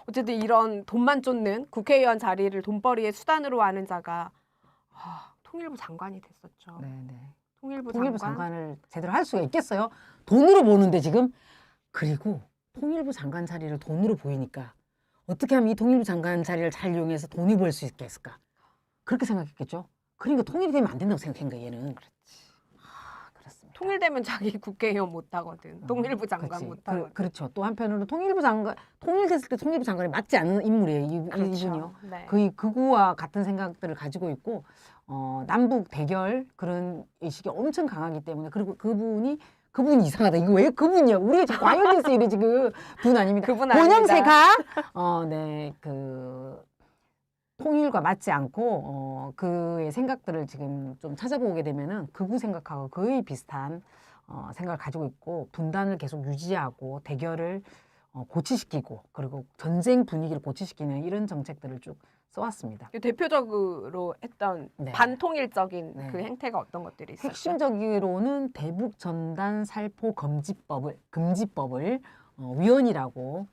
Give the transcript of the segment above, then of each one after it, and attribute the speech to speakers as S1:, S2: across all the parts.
S1: 어쨌든 이런 돈만 쫓는 국회의원 자리를 돈벌이의 수단으로 하는 자가 통일부 장관이 됐었죠.
S2: 네네.
S1: 통일부
S2: 장관을 제대로 할 수가 있겠어요? 돈으로 보는데 지금. 그리고 통일부 장관 자리를 돈으로 보이니까 어떻게 하면 이 통일부 장관 자리를 잘 이용해서 돈이 벌 수 있겠을까? 그렇게 생각했겠죠. 그러니까 통일이 되면 안 된다고 생각한 거야 얘는.
S1: 그렇지.
S2: 그렇습니다.
S1: 통일되면 자기 국회의원 못 하거든. 통일부 장관 못 하거든.
S2: 그렇죠. 또 한편으로는 통일부 장관, 통일됐을 때 통일부 장관이 맞지 않는 인물이에요. 이분이요.
S1: 네.
S2: 거의 극우와 같은 생각들을 가지고 있고 남북 대결 그런 의식이 엄청 강하기 때문에 그리고 그분이 이상하다. 이거 왜 그분이야? 우리가 지금 과열됐어요. 이래 지금. 분 아닙니다.
S1: 그분
S2: 권영세가 네, 통일과 맞지 않고 그의 생각들을 지금 좀 찾아보게 되면은 극우 생각하고 거의 비슷한 생각을 가지고 있고 분단을 계속 유지하고 대결을 고취시키고 그리고 전쟁 분위기를 고취시키는 이런 정책들을 쭉 써왔습니다.
S1: 대표적으로 했던
S2: 네.
S1: 반통일적인
S2: 네.
S1: 그 행태가 어떤 것들이 있었죠?
S2: 핵심적으로는 대북 전단 살포 금지법을 위헌이라고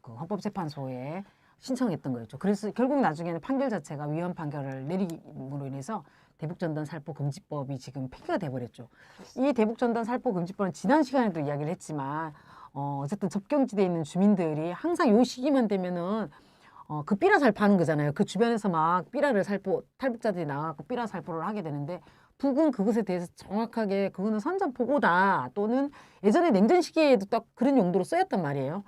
S2: 그 헌법재판소에 신청했던 거였죠. 그래서 결국 나중에는 판결 자체가 위헌 판결을 내림으로 인해서 대북전단 살포 금지법이 지금 폐기가 돼버렸죠. 이 대북전단 살포 금지법은 지난 시간에도 이야기를 했지만 어쨌든 접경지대에 있는 주민들이 항상 요 시기만 되면은 그 삐라 살포하는 거잖아요. 그 주변에서 막 삐라를 탈북자들이 나가고 삐라 살포를 하게 되는데 북은 그것에 대해서 정확하게 그거는 선전포고다 또는 예전에 냉전 시기에도 딱 그런 용도로 쓰였단 말이에요.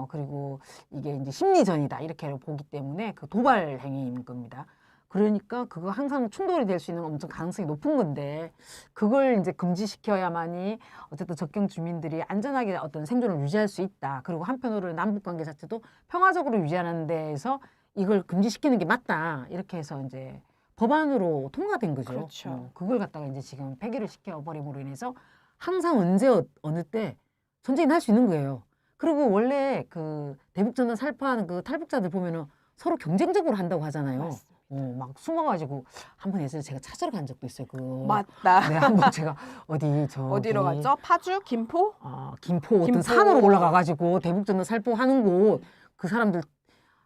S2: 그리고 이게 이제 심리전이다 이렇게 보기 때문에 그 도발 행위인 겁니다. 그러니까 그거 항상 충돌이 될 수 있는 엄청 가능성이 높은 건데 그걸 이제 금지시켜야만이 어쨌든 접경 주민들이 안전하게 어떤 생존을 유지할 수 있다. 그리고 한편으로는 남북 관계 자체도 평화적으로 유지하는 데에서 이걸 금지시키는 게 맞다. 이렇게 해서 이제 법안으로 통과된 거죠.
S1: 그렇죠.
S2: 그걸 갖다가 이제 지금 폐기를 시켜버림으로 인해서 항상 언제 어느 때 전쟁이 날 수 있는 거예요. 그리고 원래 그 대북전단 살포하는 그 탈북자들 보면은 서로 경쟁적으로 한다고 하잖아요.
S1: 맞습니다.
S2: 막 숨어가지고 한 번 예전에 제가 찾으러 간 적도 있어요.
S1: 맞다.
S2: 네, 한번 제가
S1: 어디로 갔죠? 파주? 김포?
S2: 김포 어떤 산으로 올라가가지고 대북전단 살포하는 곳 그 사람들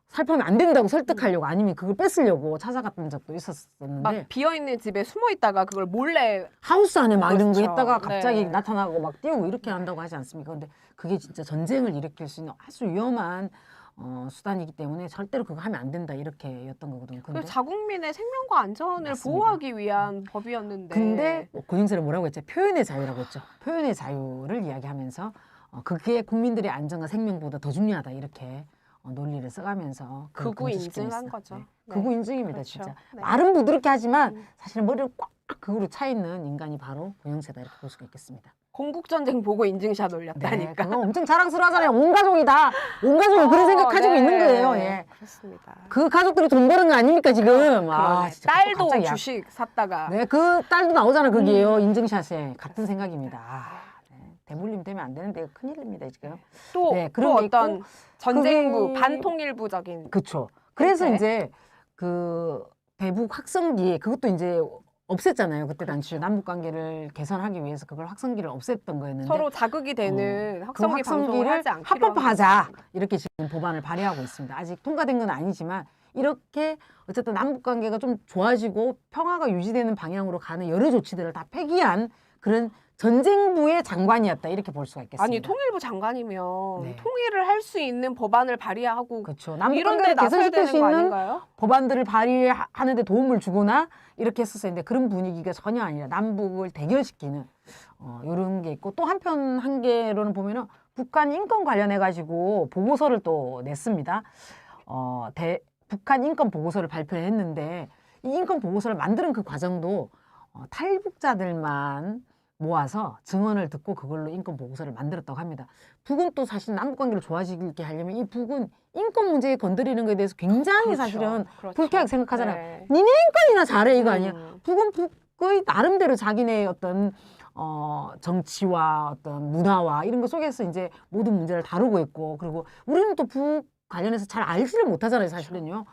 S2: 살포하면 안 된다고 설득하려고 아니면 그걸 뺏으려고 찾아갔던 적도 있었었는데
S1: 막 비어있는 집에 숨어 있다가 그걸 몰래
S2: 하우스 안에 막 이런 거
S1: 그렇죠.
S2: 했다가 갑자기
S1: 네.
S2: 나타나고 막 뛰고 이렇게 한다고 하지 않습니까? 근데 그게 진짜 전쟁을 일으킬 수 있는 아주 위험한 수단이기 때문에 절대로 그거 하면 안 된다 이렇게였던 거거든요. 근데
S1: 자국민의 생명과 안전을
S2: 맞습니다.
S1: 보호하기 위한 법이었는데
S2: 근데 권영세는 뭐라고 했죠? 표현의 자유라고 했죠. 표현의 자유를 이야기하면서 그게 국민들의 안전과 생명보다 더 중요하다 이렇게 논리를 써가면서
S1: 극우
S2: 금지시키고
S1: 인증한
S2: 있어요.
S1: 거죠.
S2: 네.
S1: 네.
S2: 극우 인증입니다.
S1: 그렇죠.
S2: 진짜.
S1: 네.
S2: 말은 부드럽게 하지만 사실은 머리를 꽉 극우로 차 있는 인간이 바로 권영세다 이렇게 볼 수가 있겠습니다.
S1: 건국전쟁 보고 인증샷 올렸다니까.
S2: 그거 엄청 자랑스러워하잖아요. 온 가족이 그런 생각 가지고 있는 거예요. 예.
S1: 그렇습니다.
S2: 그 가족들이 돈 버는 거 아닙니까 지금? 진짜
S1: 딸도
S2: 갑자기
S1: 주식 샀다가
S2: 네, 그 딸도 나오잖아 거기에요. 인증샷에 같은 생각입니다. 네, 대물림 되면 안 되는데 큰일입니다 지금.
S1: 또,
S2: 네,
S1: 또
S2: 그런 게
S1: 어떤
S2: 있고,
S1: 전쟁부
S2: 그게-
S1: 반통일부적인
S2: 그렇죠. 그래서
S1: 네.
S2: 이제 그 대북 확성기 그것도 이제 없앴잖아요. 그때 당시 남북 관계를 개선하기 위해서 그걸 확성기를 없앴던 거였는데
S1: 서로 자극이 되는
S2: 그
S1: 확성기 방송을 하지 않기로
S2: 합법화하자 이렇게 지금 법안을 발의하고 있습니다. 아직 통과된 건 아니지만 이렇게 어쨌든 남북 관계가 좀 좋아지고 평화가 유지되는 방향으로 가는 여러 조치들을 다 폐기한 그런 전쟁부의 장관이었다 이렇게 볼 수가 있겠습니다.
S1: 아니 통일부 장관이면
S2: 네.
S1: 통일을 할 수 있는 법안을 발의하고
S2: 그렇죠. 남북
S1: 이런 데
S2: 관계를
S1: 나서야
S2: 개선시킬 수
S1: 되는 거
S2: 있는
S1: 아닌가요?
S2: 법안들을 발의하는 데 도움을 주거나 이렇게 했었는데 그런 분위기가 전혀 아니라 남북을 대결시키는 이런 게 있고 또 한 개로는 보면은 북한 인권 관련해 가지고 보고서를 또 냈습니다. 북한 인권 보고서를 발표했는데 이 인권 보고서를 만드는 그 과정도 탈북자들만 모아서 증언을 듣고 그걸로 인권 보고서를 만들었다고 합니다. 북은 또 사실 남북 관계를 좋아지게 하려면 이 북은 인권 문제에 건드리는 것에 대해서 굉장히
S1: 그렇죠.
S2: 사실은
S1: 그렇죠.
S2: 불쾌하게 생각하잖아요.
S1: 네.
S2: 니네 인권이나 잘해 이거 아니야.
S1: 음.
S2: 북은 북의 나름대로 자기네 어떤 정치와 어떤 문화와 이런 것 속에서 이제 모든 문제를 다루고 있고 그리고 우리는 또 북 관련해서 잘 알지를 못하잖아요 사실은요.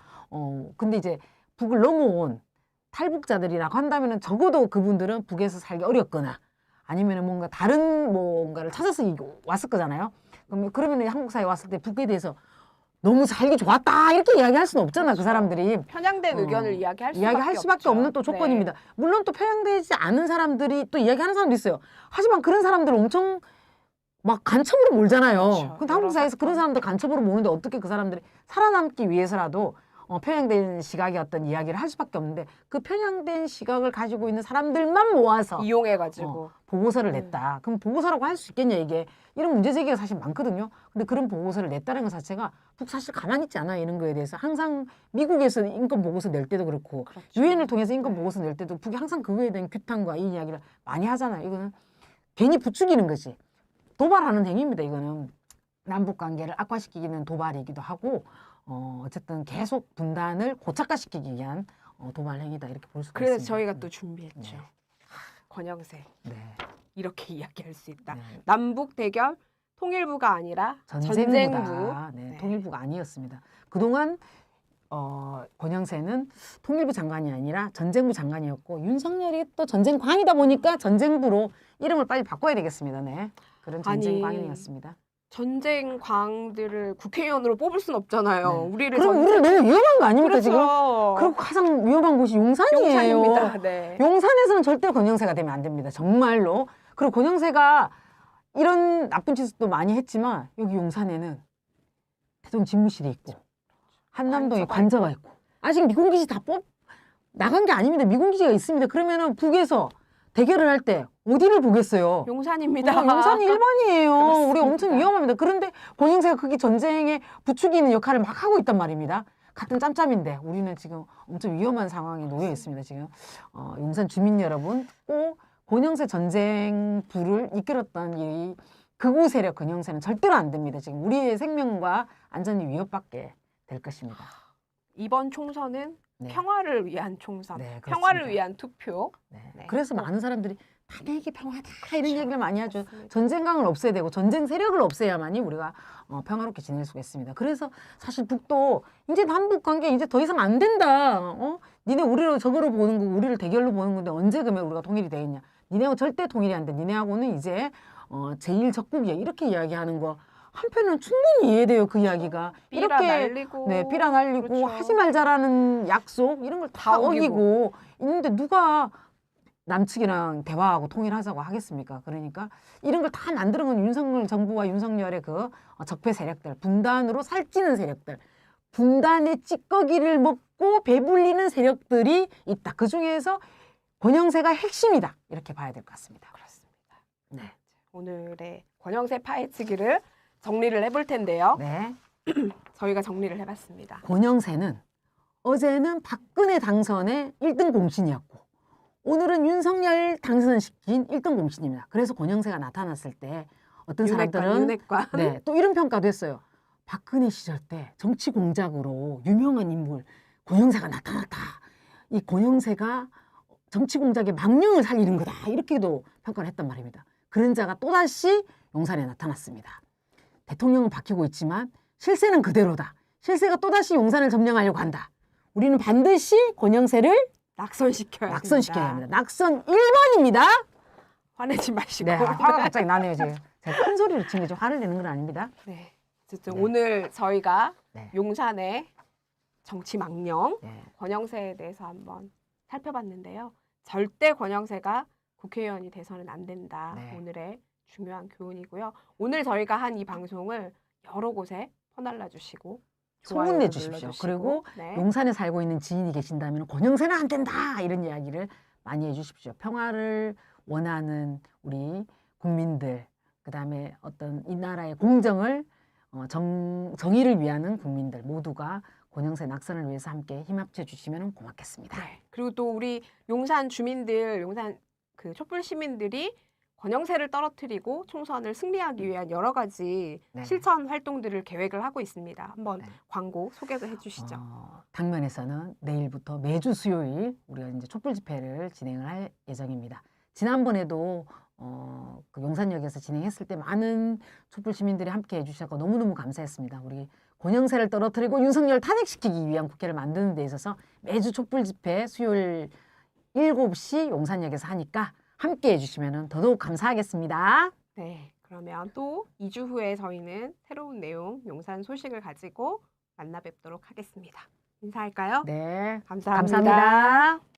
S2: 근데 이제 북을 넘어온 탈북자들이라고 한다면은 적어도 그분들은 북에서 살기 어렵거나 아니면은 뭔가 다른 뭔가를 찾아서 왔을 거잖아요. 그러면 한국 사회에 왔을 때 북에 대해서 너무 살기 좋았다 이렇게 이야기할 수는 없잖아. 그
S1: 그렇죠.
S2: 사람들이
S1: 편향된 의견을 이야기할
S2: 수밖에
S1: 없죠.
S2: 없는 또 조건입니다.
S1: 네.
S2: 물론 또 편향되지 않은 사람들이 또 이야기하는 사람도 있어요. 하지만 그런 사람들 엄청 막 간첩으로 몰잖아요.
S1: 그렇죠.
S2: 근데 한국 사회에서
S1: 여러
S2: 그런
S1: 사건.
S2: 사람들 간첩으로 모는데 어떻게 그 사람들이 살아남기 위해서라도 편향된 시각의 어떤 이야기를 할 수밖에 없는데 그 편향된 시각을 가지고 있는 사람들만 모아서
S1: 이용해가지고
S2: 보고서를 냈다. 그럼 보고서라고 할 수 있겠냐 이게. 이런 문제 제기가 사실 많거든요. 근데 그런 보고서를 냈다는 것 자체가 북 사실 가만히 있지 않아요. 이런 거에 대해서. 항상 미국에서 인권 보고서 낼 때도 그렇고
S1: 그렇죠.
S2: 유엔을 통해서 인권
S1: 네.
S2: 보고서 낼 때도 북이 항상 그거에 대한 규탄과 이 이야기를 많이 하잖아요. 이거는 괜히 부추기는 거지. 도발하는 행위입니다. 이거는 남북 관계를 악화시키기는 도발이기도 하고 어쨌든 계속 분단을 고착화시키기 위한 도발 행위다 이렇게 볼 수가
S1: 그래서
S2: 있습니다.
S1: 저희가 또 준비했죠.
S2: 네.
S1: 권영세
S2: 네.
S1: 이렇게 이야기할 수 있다.
S2: 네.
S1: 남북 대결 통일부가 아니라 전쟁부.
S2: 전쟁부다. 네,
S1: 네.
S2: 통일부가 아니었습니다. 그동안 권영세는 통일부 장관이 아니라 전쟁부 장관이었고 윤석열이 또 전쟁광이다 보니까 전쟁부로 이름을 빨리 바꿔야 되겠습니다. 네, 그런
S1: 아니,
S2: 전쟁광이었습니다.
S1: 전쟁광들을 국회의원으로 뽑을 순 없잖아요.
S2: 네.
S1: 우리를
S2: 그럼 우리 너무 위험한 거 아닙니까
S1: 그렇죠.
S2: 지금? 그리고 가장 위험한 곳이 용산이에요.
S1: 용산입니다. 네.
S2: 용산에서는 절대 권영세가 되면 안 됩니다. 정말로. 그리고 권영세가 이런 나쁜 짓도 많이 했지만 여기 용산에는 대통령 집무실이 있고 한남동에 관저가 있고 아직 미군기지 다 나간 게 아닙니다. 미군기지가 있습니다. 그러면은 북에서 대결을 할 때 어디를 보겠어요?
S1: 용산입니다.
S2: 용산이 1번이에요. 우리
S1: 그렇습니다.
S2: 엄청 위험합니다. 그런데 권영세가 그게 전쟁에 부추기는 역할을 막 하고 있단 말입니다. 같은 짬짬인데 우리는 지금 엄청 위험한 상황에 놓여 있습니다. 지금 용산 주민 여러분 꼭 권영세 전쟁부를 이끌었던 이 극우 세력 권영세는 절대로 안 됩니다. 지금 우리의 생명과 안전이 위협받게 될 것입니다.
S1: 이번 총선은
S2: 네.
S1: 평화를 위한 총선,
S2: 네,
S1: 평화를
S2: 그렇습니다.
S1: 위한 투표.
S2: 네.
S1: 네.
S2: 그래서 많은 사람들이 탄핵이 평화다 이런 얘기를 많이 하죠.
S1: 맞습니다.
S2: 전쟁강을 없애야 되고 전쟁 세력을 없애야만이 우리가 평화롭게 지낼 수가 있습니다. 그래서 사실 북도 이제 남북 관계 이제 더 이상 안 된다. 니네 우리를 적으로 보는 거, 우리를 대결로 보는 건데 언제 그러면 우리가 통일이 되겠냐? 니네하고 절대 통일이 안 돼. 니네하고는 이제 제일 적국이야. 이렇게 이야기하는 거 한편은 충분히 이해돼요. 그 이야기가
S1: 삐라 날리고,
S2: 네, 삐라 날리고
S1: 그렇죠.
S2: 하지 말자라는 약속 이런 걸 다
S1: 다 어기고.
S2: 어기고 있는데 누가 남측이랑 대화하고 통일하자고 하겠습니까? 그러니까 이런 걸 다 만드는 건 윤석열 정부와 윤석열의 그 적폐 세력들, 분단으로 살찌는 세력들, 분단의 찌꺼기를 먹고 배불리는 세력들이 있다. 그 중에서 권영세가 핵심이다. 이렇게 봐야 될 것 같습니다.
S1: 그렇습니다.
S2: 네.
S1: 오늘의 권영세 파헤치기를 정리를 해볼 텐데요.
S2: 네.
S1: 저희가 정리를 해봤습니다.
S2: 권영세는 어제는 박근혜 당선의 1등 공신이었고 오늘은 윤석열 당선시킨 1등 공신입니다. 그래서 권영세가 나타났을 때 어떤 사람들은
S1: 윤핵관.
S2: 네, 또 이런 평가도 했어요. 박근혜 시절 때 정치 공작으로 유명한 인물 권영세가 나타났다. 이 권영세가 정치 공작의 망령을 살리는 거다. 이렇게도 평가를 했단 말입니다. 그런 자가 또다시 용산에 나타났습니다. 대통령은 바뀌고 있지만 실세는 그대로다. 실세가 또다시 용산을 점령하려고 한다. 우리는 반드시 권영세를
S1: 낙선시켜야
S2: 합니다. 낙선 1번입니다.
S1: 화내지 마시고.
S2: 네, 화가 갑자기 나네요, 지금. 제가 큰 소리로 친 게 좀 화를 내는 건 아닙니다.
S1: 네. 어쨌든
S2: 네.
S1: 오늘 저희가
S2: 네.
S1: 용산의 정치 망령
S2: 네.
S1: 권영세에 대해서 한번 살펴봤는데요. 절대 권영세가 국회의원이 돼서는 안 된다.
S2: 네.
S1: 오늘의 중요한 교훈이고요. 오늘 저희가 한 이 방송을 여러 곳에 퍼날라 주시고
S2: 소문내 주십시오. 그리고
S1: 네.
S2: 용산에 살고 있는 지인이 계신다면 권영세는 안 된다 이런 이야기를 많이 해주십시오. 평화를 원하는 우리 국민들, 그다음에 어떤 이 나라의 공정을 정의를 위하는 국민들 모두가 권영세 낙선을 위해서 함께 힘합쳐 주시면 고맙겠습니다.
S1: 네. 그리고 또 우리 용산 주민들, 용산 그 촛불 시민들이 권영세를 떨어뜨리고 총선을 승리하기 위한 여러 가지
S2: 네.
S1: 실천 활동들을 계획을 하고 있습니다. 한번
S2: 네.
S1: 광고 소개도 해주시죠.
S2: 당면에서는 내일부터 매주 수요일 우리가 이제 촛불 집회를 진행을 할 예정입니다. 지난번에도 그 용산역에서 진행했을 때 많은 촛불 시민들이 함께 해주셔서 너무너무 감사했습니다. 우리 권영세를 떨어뜨리고 윤석열 탄핵시키기 위한 국회를 만드는 데 있어서 매주 촛불 집회 수요일 7시 용산역에서 하니까 함께 해주시면 더더욱 감사하겠습니다.
S1: 네. 그러면 또 2주 후에 저희는 새로운 내용, 용산 소식을 가지고 만나 뵙도록 하겠습니다. 인사할까요?
S2: 네.
S1: 감사합니다.
S2: 감사합니다.